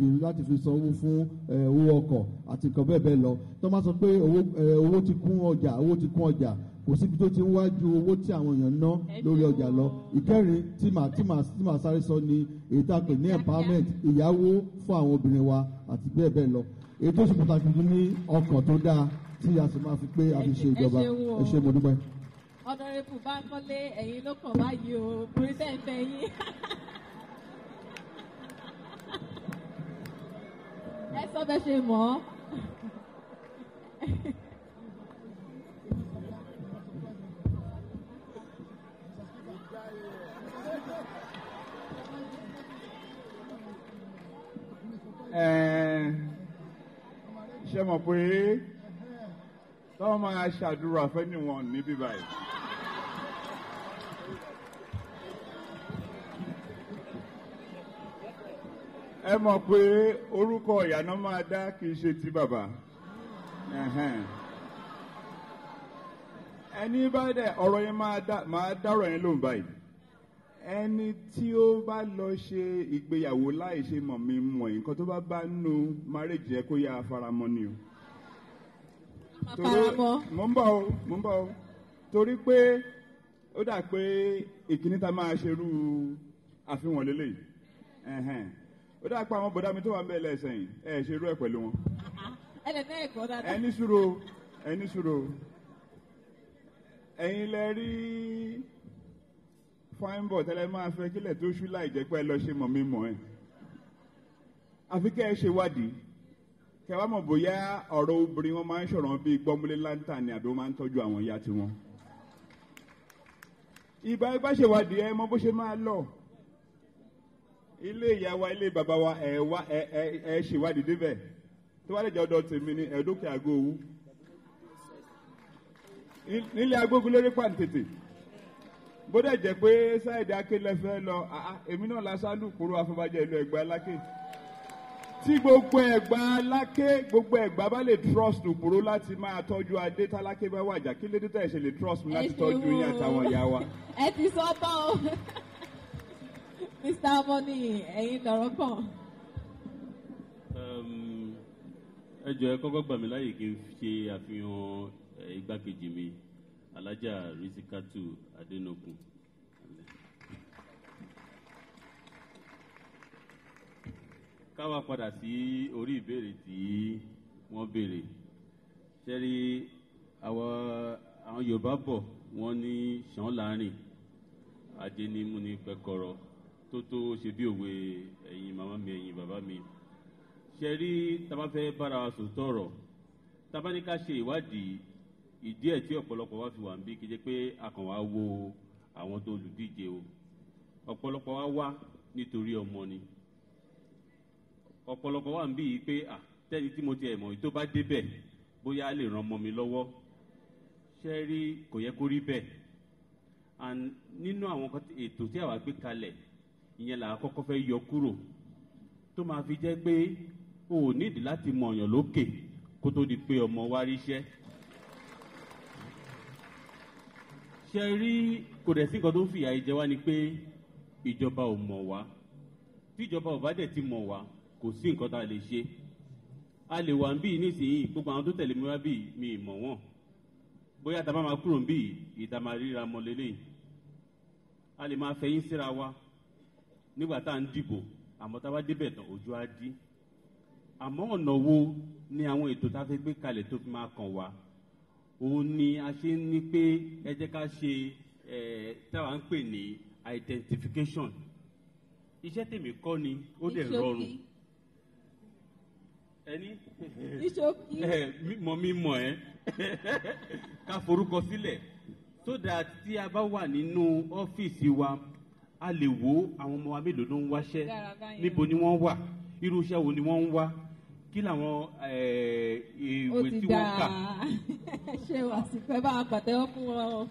fi san owó fún owó ọkọ̀ àti nǹkan bẹ́ẹ̀ bẹ́ẹ̀ lọ. Tó máa sọ pé owó ti kún ọjà, kò síbi tó ti ń wájú owó tí àwọn èèyàn ná lórí ọjà lọ. Ìkẹrin tí màá sáré sọ ni èyí tá a pè ní empowerment, ìyáwó fún àwọn obìnrin wa àti bẹ́ẹ̀ bẹ́ẹ̀ lọ. Èyí tó ṣe pàtàkì jù ní ọkàn tó dáa tí a sì máa fi pé a fi ṣe ìjọba. Ẹ ṣé mo dúpẹ́. Honorable Bankole, ẹ̀yin ló kàn báyìí o, pírẹsidẹ̀ntì ẹ̀yin. Ẹ sọ bẹ́ẹ̀ ṣe mọ̀ ọ́. Ṣé mọ̀ pé táwọn máa ṣàdúrà fẹ́niwọ̀n níbí báyìí? Ẹ mọ̀ pé orúkọ ìyànà máa dá kì í ṣe ti bàbá. Ẹni bá dẹ̀ ọ̀rọ̀ yẹn máa dárọ̀ yẹn lóhùn báyìí. Ẹni tí ó bá lọ ṣe ìgbéyàwó láì ṣe mọ̀ mi mọ̀ nǹkan tó bá nù marriage yẹ kó yá faramọ́ ni o. Mo ń bọ̀ o torí pé ó dà pé ìkíní tá máa ṣerú àfihàn lélẹ́yìí. Ó dà pé àwọn bọ̀dá mi tó wà ń bẹ̀ lẹ́sẹ̀ yìí ṣerú ẹ̀ pẹ̀lú wọn. Ẹni sùúrù ẹ̀yin lẹ rí fine boy tẹ́lẹ̀ máa fẹ́ kílẹ̀ tó ṣú láì jẹ́ pé ẹ lọ ṣe mọ̀ mí mọ̀ ẹ́. Àfi kẹ́ ẹ ṣe wádìí kẹ́ wá mọ̀ bóyá ọ̀rọ̀ obìnrin wọn máa ń ṣọ̀rọ̀ bíi gbọ́múlé láńtà ni àbí wọ́n máa ń tọ́jú àwọn ìyá tiwọn. Ìbá ṣe wádìí ẹ mọ̀ bó ṣe máa lọ. Ilé ìyá wa ilé bàbá wa ẹ ṣe wádìí débẹ̀ tó wá lè jẹ́ ọ̀dọ̀ tèmi ní ẹ̀ẹ́dókè àgọ́ owó. Nílé agbógun lórí pàǹtètè bódà jẹ́ pé sáìdì akélẹ́fẹ́ lọ èmi náà lásánù kúrò afọbajẹ ìlú Ẹ̀gbá Aláké tí gbogbo Ẹ̀gbá bá lè trust kúrò láti máa tọ́jú adé tálákè bá wàjà kí lédè tẹ̀ ṣe lè trust mi láti tọ́jú yín àtàwọn ìyá wa. Ẹ ti sọ tán o Mr. Amoni ẹ̀yin lọ̀rọ̀ kàn. Ẹ jọ̀ọ́ ẹ kọ́kọ́ gbà mí láyè kí n ṣe àfihàn igbákejì mi Alájà Rizikatu Adenokun. Ká wá padà sí orí ìbéèrè tí wọ́n béèrè. Ṣẹ́rí àwọn Yorùbá bọ̀ wọ́n ní ṣàn láàrin ajé ní mú ní pẹ́kọ̀rọ̀ tó ṣe bí òwe ẹ̀yin màmá mi ẹ̀yin bàbá mi. Ṣẹ́rí tá bá fẹ́ bára wa sòótọ́ ọ̀rọ̀, tá bá ní ká ṣe ìwádìí ìdí ẹ̀ tí ọ̀pọ̀lọpọ̀ wá fi wà ń bí kí jẹ́ pé a kàn wá wo àwọn tó olùdíje o. Ọ̀pọ̀lọpọ̀ wá wá nítorí ọmọ ni. Ọ̀pọ̀lọpọ̀ wà ń bí pé tẹ́ni tí mo ti ẹ̀ mọ̀ tó bá débẹ̀ bóyá lè ran ọmọ mi lọ́wọ́. Ṣé rí kò yẹ kó rí bẹ́ẹ̀. And nínú àwọn ètò tí àwa gbé kalẹ̀ ìyẹn là á kọ́kọ́ fẹ́ yọ kúrò tó máa fi jẹ́ pé o ò nídìí láti mọ ọ̀yàn lókè kó tó di pé ọmọ wa ríṣẹ́. Ṣé rí kò dẹ̀ sí nǹkan tó ń fìyà ìjẹ wá ni pé ìjọba ò mọ̀ wá. Tí ìjọba ò bá dẹ̀ ti mọ̀ wá kò sí nǹkan tá a lè ṣe. A lè wà ń bí nísìnyí gbogbo àwọn tó tẹ̀lé mi wá bí mi mọ̀ wọ́n. Bóyá tá a bá máa kúrò ń bí ìta máa ríra mọ́ lélẹ́yìn. A lè máa fẹ̀yìn síra wa nígbà tá à ń dìbò àmọ́ tá a bá débẹ̀ tán ojú á dí. Àmọ́ ọ̀nà wo ni àwọn ètò tá a fẹ́ gbé kalẹ̀ tó fi máa kàn wá. Òun ni a ṣe ń ní pé ẹ jẹ́ ká ṣe táwa ń pè ní identification. Iṣẹ́ tèmi kọ́ ni ó dẹ̀ rọrùn. Ẹni mímọ̀ ẹ́ ká forúkọ sílẹ̀ so that tí a bá wà nínú ọ́fíìsì wa a lè wo àwọn ọmọ wa mélòó ló ń wáṣẹ́, níbo ni wọ́n wà, irú iṣẹ́ wo ni wọ́n ń wá, kí làwọn ìwé tí wọ́n kà. Ṣé wàá sì fẹ́ bá a pàtẹ́wọ́ fún wọn?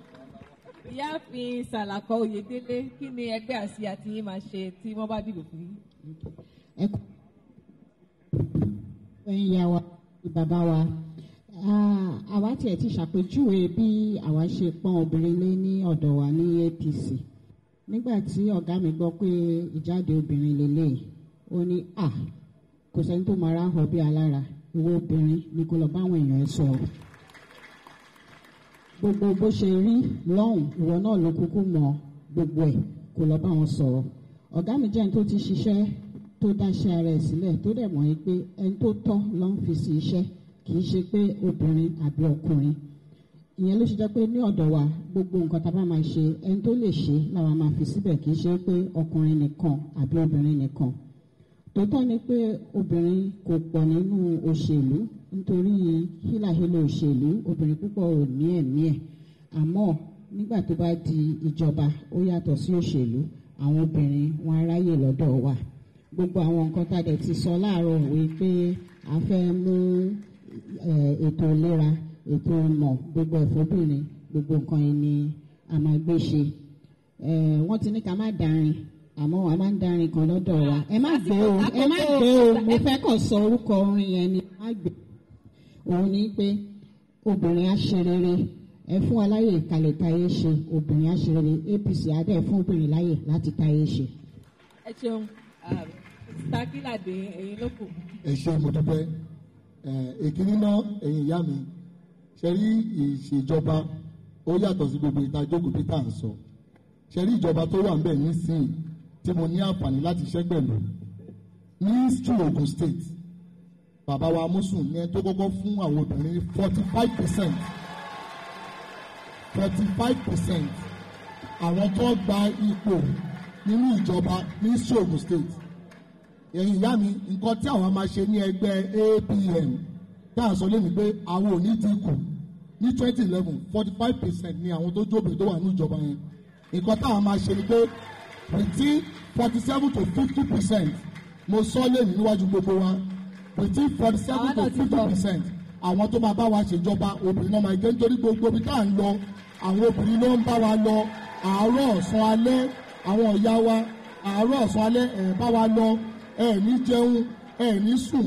Ìyáàfin Sàlàkọ Oyèdélé, kí ni ẹgbẹ́ àsíá tí yín máa ṣe tí wọ́n bá dìbò fún yín? Ẹ̀yin ìyá wa, bàbá wa, àwa tiẹ̀ ti ṣàpèjúwe bí àwa ṣe pọ́n obìnrin lé ní ọ̀dọ̀ wa ní APC. Nígbà tí ọ̀gá mi gbọ́ pé ìjáde obìnrin lélẹ̀, ó ní kò sẹ́ni tó máa ráhọ̀ bí alára, ìwọ obìnrin ni kó lọ bá àwọn èèyàn ẹ sọ̀rọ̀. Gbogbo bó ṣe rí lọ́hùn, ìwọ náà ló kúkú mọ gbogbo ẹ̀, kó lọ bá wọn sọ̀rọ̀. Ọ̀gá mi jẹ́ ẹni tó ti ṣiṣẹ́ tó dáṣẹ́ ara ẹ̀ sílẹ̀, tó dẹ̀ mọ̀ pé ẹni tó tọ́ ló ń fi sí iṣẹ́, kì í ṣe pé obìnrin àbí ọkùnrin. Ìyẹn ló ṣe jẹ́ pé ní ọ̀dọ̀ wa gbogbo nǹkan tá a bá máa ṣe ẹni tó lè ṣe làwa máa fi síbẹ̀, kì í ṣe pé ọkùnrin nìkan àbí obìnrin nìkan. Tòótọ́ ni pé obìnrin kò pọ̀ nínú òṣèlú nítorí hílàhílò òṣèlú, obìnrin púpọ̀ ò ní ẹ̀mí ẹ̀. Àmọ́ nígbà tó bá di ìjọba ó yàtọ̀ sí òṣèlú, àwọn obìnrin wọn aráyè lọ́dọ̀ wa. Gbogbo àwọn nǹkan tá a dẹ̀ ti sọ láàárọ̀ wí pé a fẹ́ mú ètò ìlera, ètò ìmọ̀, gbogbo ẹ̀fọ́bìnrin, gbogbo nǹkan yìí ni a máa gbé ṣe. Wọ́n ti ní ká má darin, àmọ́ a máa ń darin kan lọ́dọ̀ wa. Ẹ má gbé o, mo fẹ́ kàn sọ orúkọ orin yẹn ni má gbé. Òun ni pé obìnrin á ṣe rere, ẹ fún wa láyè ìkàlẹ̀ táyé ṣe, obìnrin á ṣe rere, APC á dẹ̀ fún obìnrin láyè láti táyé ṣe. Ẹ ṣeun, Takilade, ẹ̀yin ló kù. Ẹ ṣe mo dúpẹ́. Èkíní náà ẹ̀yin ìyá mi, ṣe rí ìṣèjọba ó yàtọ̀ sí gbogbo ìtajókòó bí tá à ń sọ. Ṣe rí ìjọba tó wà ń bẹ̀ nísìnyí tí mo ní àǹfààní láti ṣẹ́gbẹ̀lú ní Eastern Ogun State, bàbá wa Amusun ní tó kọ́kọ́ fún àwọn obìnrin 45%. Àwọn tó gba ipò nínú ìjọba ní Eastern Ogun State. Ẹ̀yin ìyá mi, nǹkan tí àwọn máa ṣe ní ẹgbẹ́ APM tá à ń sọ lẹ́nu pé àwọn ò ní dínkù ní 2011 45% ni àwọn tó jóbe tó wà ní ìjọba yẹn. Nǹkan táwọn máa ṣe ni pé between 47 to 50%, mo sọ lẹ́nu níwájú gbogbo wa, between 47 to 50% àwọn tó máa bá wa ṣèjọba obìnrin náà máa gé, nítorí gbogbo ibi tá à ń lọ àwọn obìnrin ló ń bá wa lọ. Àárọ̀ ọ̀sán alẹ́ àwọn ìyá wa, àárọ̀ ọ̀sán alẹ́ bá wa lọ, ní jẹun, ní sùn,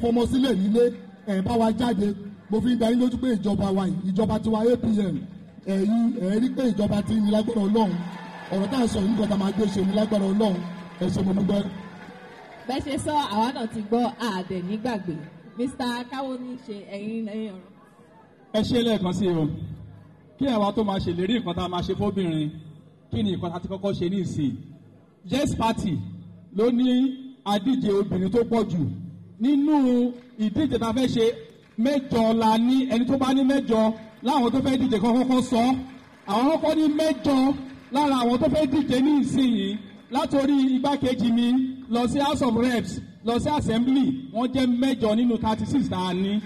fọmọ sílẹ̀ nílé, bá wa jáde. Mo fi ń dá yín lójú pé ìjọba wa yìí, ìjọba tiwa APM, ẹ̀yin rí pé ìjọba ti ní lágbára Ọlọ́run. Ọ̀rọ̀ tá à ń sọ yìí nǹkan tá a máa gbé ṣe ní lágbára Ọlọ́run. Ẹ ṣe mo dúpẹ́. Bẹ́ẹ̀ ṣe sọ, àwa náà ti gbọ́ àdẹ̀ nígbàgbé. Mr. Káwọ́ní ṣe ẹ̀yin ọ̀rọ̀. Ẹ ṣe lẹ́ẹ̀kan sí o. Kí àwa tó máa ṣèlérí nǹkan tá a máa ṣe fóbìnrin, kí ni nǹkan tá a ti kọ́kọ́ ṣe ní ìsìn? Yes Party ló ní adíje obìnrin tó pọ̀ jù. Nínú ìdíje tá a fẹ́ ṣe 8 la ní, ẹni tó bá ní 8 láwọn tó fẹ́ díje kọ́kọ́ sọ. Àwọn kọ́kọ́ ní 8 lára àwọn tó fẹ́ díje ní ìsìn yìí, látòrí igbákejì mi lọ sí House of Reps lọ sí Assembly, wọ́n jẹ́ 8 nínú 36 tá a ní.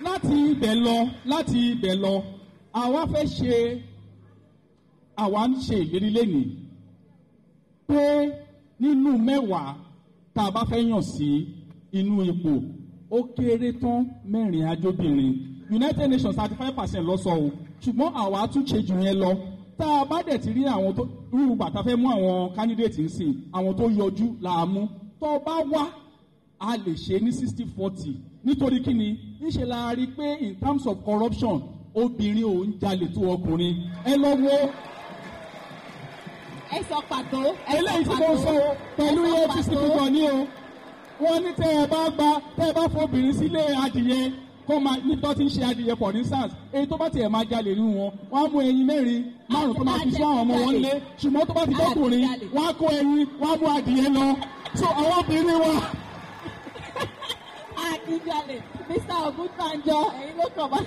Láti ibẹ̀ lọ àwa fẹ́ ṣe, àwa ń ṣe ìlérí lẹ́nìí pé nínú 10 tá a bá fẹ́ yàn sí inú ipò ó kéré tán 4 ajóbìnrin. United Nations 35% ló sọ o, ṣùgbọ́n àwa tún ṣe jù yẹn lọ. Tá a bá dẹ̀ ti rí àwọn tó rú bàtà fẹ́ mú àwọn candidate nsìn, àwọn tó yọjú là á mú. Tó bá wá a lè ṣe ní 60-40 nítorí kí ni níṣẹ́ la rí pé in terms of corruption obìnrin ò ń jalè tó ọkùnrin. Ẹ lọ wo. Ẹ sọ pàtó. Eléyìí tí mo sọ pẹ̀lú APC fífọ ní o. Wọ́n ní tẹ́ ẹ bá fobìnrin sílé adìyẹ kó máa ní tó ti ń ṣe adìyẹ for instance, èyí tó bá tiẹ̀ máa jalè nínú wọn, wọ́n á mú ẹyin 4-5 tó máa fi sọ àwọn ọmọ wọn lé, ṣùgbọ́n tó bá ti dọ́kùnrin wọ́n á kó ẹyin, wọ́n á mú adìyẹ lọ. So àwọn obìnrin wa. usually. Mr. Ogun Banjo, and you look over.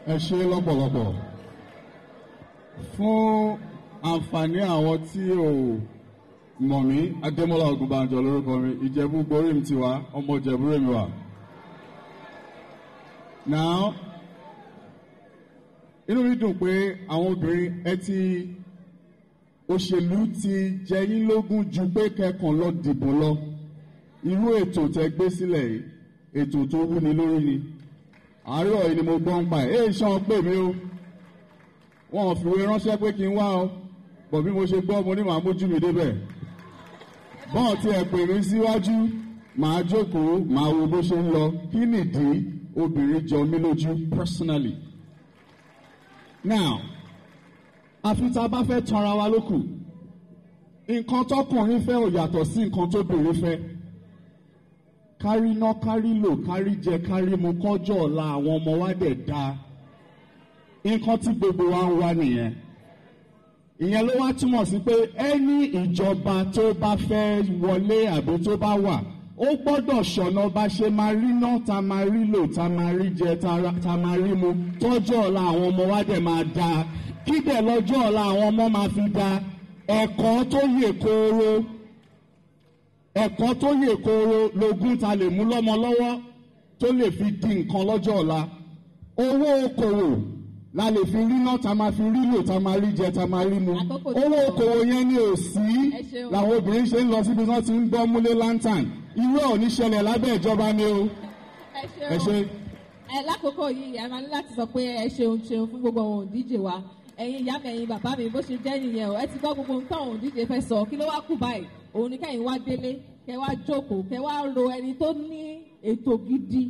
Ẹ ṣé lọ́pọ̀lọpọ̀ fún àǹfààní àwọn tí ò mọ̀ mí. Adémọ́lá Ògúnbànjọ lórúkọ mi, Ìjẹ̀bú gborí mi ti wá, ọmọ Ìjẹ̀bú rèmi wà. Now, inú mi dùn pé àwọn obìnrin òṣèlú ti jẹ yín lógún ju pé kẹ́kàn lọ dìbò lọ. Irú ètò tẹ́ gbé sílẹ̀ yìí, ètò tó wúni lórí ni. Àárọ̀ yìí ni mo gbọ́ ń pa ẹ̀. Èyí ṣan pè mí o. Wọ́n ò fìwé ránṣẹ́ pé kí n wá o. Bọ̀ bí mo ṣe gbọ́ mo ní màá mójú mi débẹ̀. Bọ́ọ̀ tí ẹ pè mí síwájú, màá jókòó, màá wo bó ṣe ń lọ. Kí nìdí obìnrin jọ mí lójú personally? Now, àfi tá a bá fẹ́ tanra wa lókù. Nǹkan tọkùnrin fẹ́ ò yàtọ̀ sí nǹkan tóbìnrin fẹ́. Kárí ná, kárí lò, kárí jẹ, kárí mu, kọ́jọ́ ọ̀la àwọn ọmọ wa dẹ̀ dáa. Nǹkan tí gbogbo wa ń wá nìyẹn. Ìyẹn ló wá túmọ̀ sí pé ẹni ìjọba tó bá fẹ́ wọlé àbí tó bá wà, ó gbọ́dọ̀ ṣọ̀nà bá ṣe máa rí ná, ta máa rí lò, ta máa rí jẹ, ta máa rí mu, tọ́jọ́ ọ̀la àwọn ọmọ wa dẹ̀ máa dáa. Kí dẹ̀ lọ́jọ́ ọ̀la àwọn ọmọ máa fi dáa. Ẹ̀kọ́ tó yè kooro. Ẹ̀kọ́ tó yè kooro lógún ta lè mú lọ́mọ lọ́wọ́ tó lè fi di nǹkan lọ́jọ́ ọ̀la. Owó okòwò la lè fi rí náà, ta máa fi rí lò, ta máa rí jẹ, ta máa rí mu. Owó okòwò yẹn ni ò sí làwọn obìnrin ṣe ń lọ síbi náà ti ń gbọ́ múlé lantern. Irú ẹ̀ ò ní ṣẹlẹ̀ lábẹ́ ìjọba ni o. Ẹ ṣe. Lákòókò yìí ẹ máa ní láti sọ pé ẹ ṣeun fún gbogbo àwọn òǹdíje wa. Ẹ̀yin ìyá mi, ẹ̀yin bàbá mi, bó ṣe jẹ́ nìyẹn o. Ẹ ti gbọ́ gbogbo nǹkan àwọn òǹdíje fẹ́ sọ. Kí ló wá kù báyìí? Òun ni kẹ́yìn wá délé, kẹ́ wá jókòó, kẹ́ wá ro ẹni tó ní ètò gidi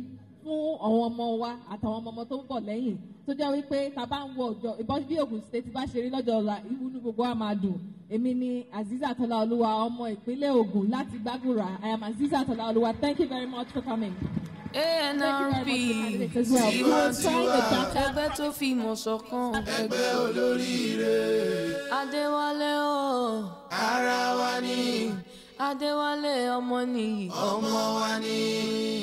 fún àwọn ọmọ wa àtàwọn ọmọ tó ń bọ̀ lẹ́yìn. Tó jẹ́ wípé ta bá ń wọ ọjọ́ ìbọn bí Ogun State bá ṣe rí lọ́jọ́ ọ̀la, inú gbogbo wa máa dùn. Èmi ni Azeezat Olaoluwa, ọmọ ìpínlẹ̀ Ogun láti Gbàgùrà. I am Azeezat Olaoluwa. Thank you very much for coming. ANRP tiwantiwa ẹgbẹ́ tó fi ìmọ̀ ṣọ̀kan ẹgbẹ́ olóríire. Adéwálé o ara wa ni Adéwálé ọmọ nìyí ọmọ wa ni.